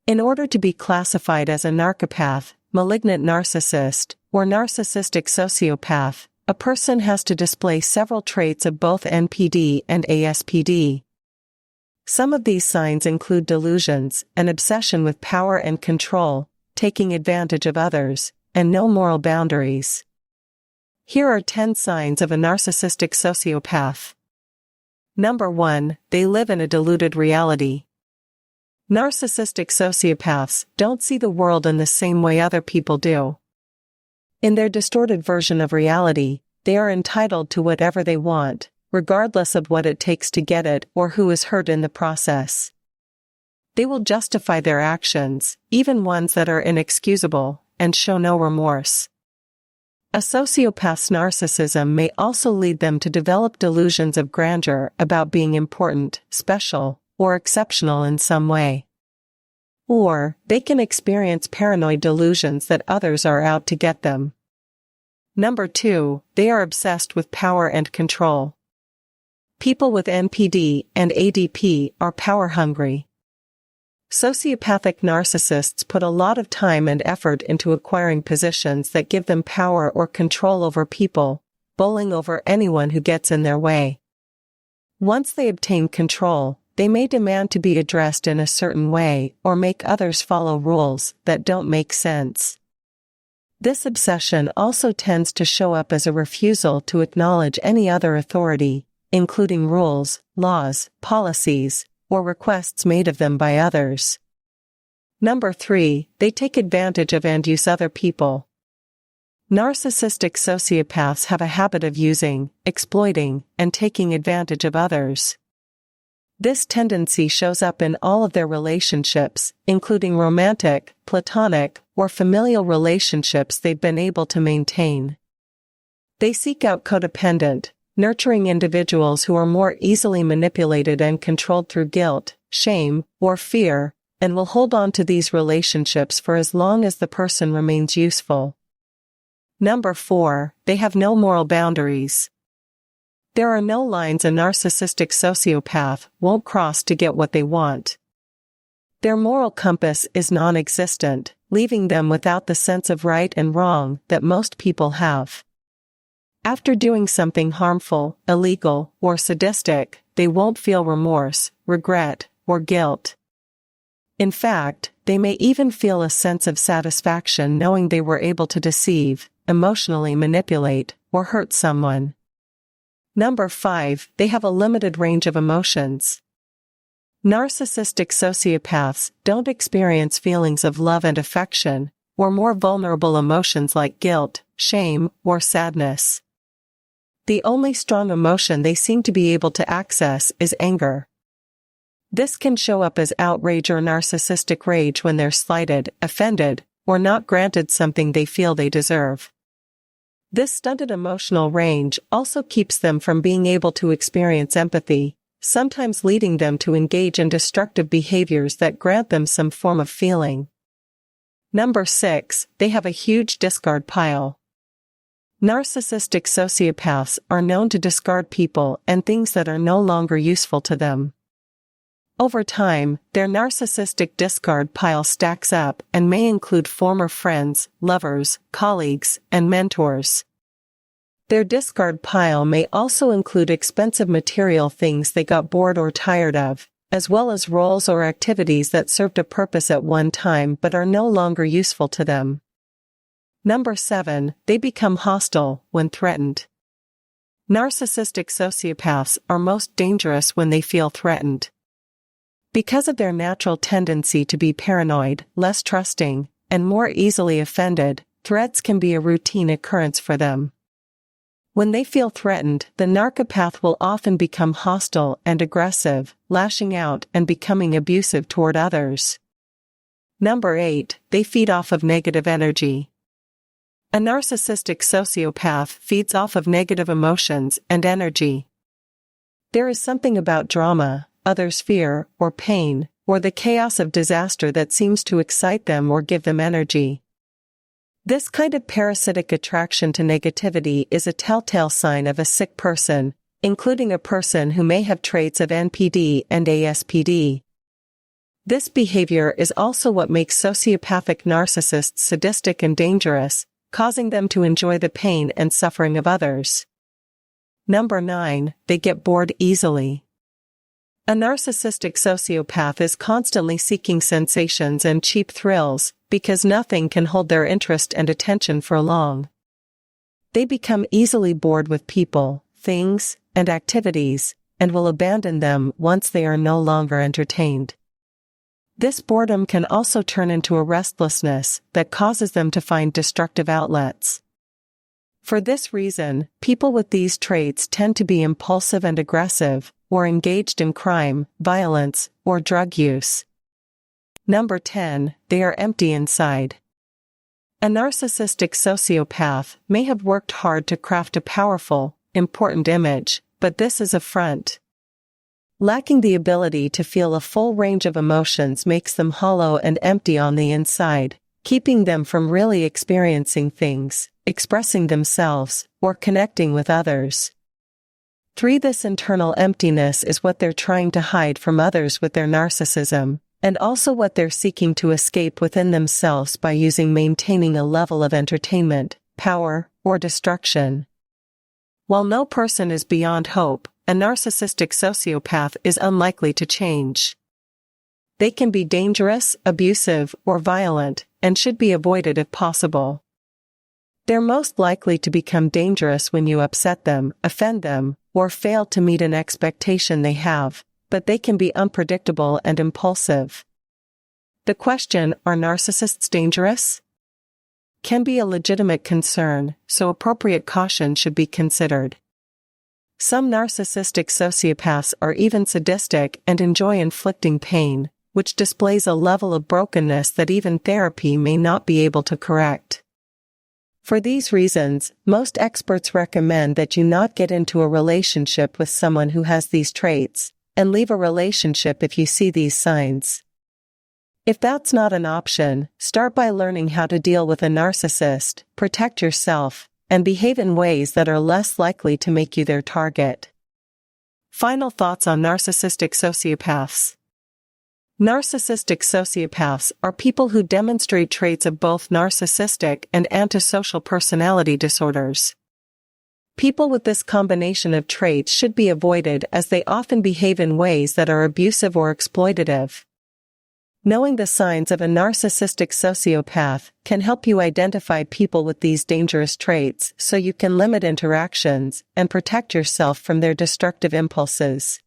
In order to be classified as a narcopath, malignant narcissist, or narcissistic sociopath, a person has to display several traits of both NPD and ASPD. Some of these signs include delusions, an obsession with power and control, taking advantage of others, and no moral boundaries. Here are 10 signs of a narcissistic sociopath. Number 1, they live in a deluded reality. Narcissistic sociopaths don't see the world in the same way other people do. In their distorted version of reality, they are entitled to whatever they want, regardless of what it takes to get it or who is hurt in the process. They will justify their actions, even ones that are inexcusable, and show no remorse. A sociopath's narcissism may also lead them to develop delusions of grandeur about being important, special, or exceptional in some way. Or, they can experience paranoid delusions that others are out to get them. Number 2, they are obsessed with power and control. People with NPD and ADP are power-hungry. Sociopathic narcissists put a lot of time and effort into acquiring positions that give them power or control over people, bowling over anyone who gets in their way. Once they obtain control, they may demand to be addressed in a certain way or make others follow rules that don't make sense. This obsession also tends to show up as a refusal to acknowledge any other authority, including rules, laws, policies, or requests made of them by others. Number 3, they take advantage of and use other people. Narcissistic sociopaths have a habit of using, exploiting, and taking advantage of others. This tendency shows up in all of their relationships, including romantic, platonic, or familial relationships they've been able to maintain. They seek out codependent, nurturing individuals who are more easily manipulated and controlled through guilt, shame, or fear, and will hold on to these relationships for as long as the person remains useful. Number 4, they have no moral boundaries. There are no lines a narcissistic sociopath won't cross to get what they want. Their moral compass is non-existent, leaving them without the sense of right and wrong that most people have. After doing something harmful, illegal, or sadistic, they won't feel remorse, regret, or guilt. In fact, they may even feel a sense of satisfaction knowing they were able to deceive, emotionally manipulate, or hurt someone. Number 5, they have a limited range of emotions. Narcissistic sociopaths don't experience feelings of love and affection, or more vulnerable emotions like guilt, shame, or sadness. The only strong emotion they seem to be able to access is anger. This can show up as outrage or narcissistic rage when they're slighted, offended, or not granted something they feel they deserve. This stunted emotional range also keeps them from being able to experience empathy, sometimes leading them to engage in destructive behaviors that grant them some form of feeling. Number 6, they have a huge discard pile. Narcissistic sociopaths are known to discard people and things that are no longer useful to them. Over time, their narcissistic discard pile stacks up and may include former friends, lovers, colleagues, and mentors. Their discard pile may also include expensive material things they got bored or tired of, as well as roles or activities that served a purpose at one time but are no longer useful to them. Number 7, they become hostile when threatened. Narcissistic sociopaths are most dangerous when they feel threatened. Because of their natural tendency to be paranoid, less trusting, and more easily offended, threats can be a routine occurrence for them. When they feel threatened, the narcopath will often become hostile and aggressive, lashing out and becoming abusive toward others. Number 8, they feed off of negative energy. A narcissistic sociopath feeds off of negative emotions and energy. There is something about drama, others' fear, or pain, or the chaos of disaster that seems to excite them or give them energy. This kind of parasitic attraction to negativity is a telltale sign of a sick person, including a person who may have traits of NPD and ASPD. This behavior is also what makes sociopathic narcissists sadistic and dangerous, causing them to enjoy the pain and suffering of others. Number 9, they get bored easily. A narcissistic sociopath is constantly seeking sensations and cheap thrills, because nothing can hold their interest and attention for long. They become easily bored with people, things, and activities, and will abandon them once they are no longer entertained. This boredom can also turn into a restlessness that causes them to find destructive outlets. For this reason, people with these traits tend to be impulsive and aggressive, or engaged in crime, violence, or drug use. Number 10, they are empty inside. A narcissistic sociopath may have worked hard to craft a powerful, important image, but this is a front. Lacking the ability to feel a full range of emotions makes them hollow and empty on the inside, keeping them from really experiencing things, expressing themselves, or connecting with others. 3. This internal emptiness is what they're trying to hide from others with their narcissism, and also what they're seeking to escape within themselves by maintaining a level of entertainment, power, or destruction. While no person is beyond hope, a narcissistic sociopath is unlikely to change. They can be dangerous, abusive, or violent, and should be avoided if possible. They're most likely to become dangerous when you upset them, offend them, or fail to meet an expectation they have, but they can be unpredictable and impulsive. The question, are narcissists dangerous? Can be a legitimate concern, so appropriate caution should be considered. Some narcissistic sociopaths are even sadistic and enjoy inflicting pain, which displays a level of brokenness that even therapy may not be able to correct. For these reasons, most experts recommend that you not get into a relationship with someone who has these traits, and leave a relationship if you see these signs. If that's not an option, start by learning how to deal with a narcissist, protect yourself, and behave in ways that are less likely to make you their target. Final thoughts on narcissistic sociopaths. Narcissistic sociopaths are people who demonstrate traits of both narcissistic and antisocial personality disorders. People with this combination of traits should be avoided as they often behave in ways that are abusive or exploitative. Knowing the signs of a narcissistic sociopath can help you identify people with these dangerous traits so you can limit interactions and protect yourself from their destructive impulses.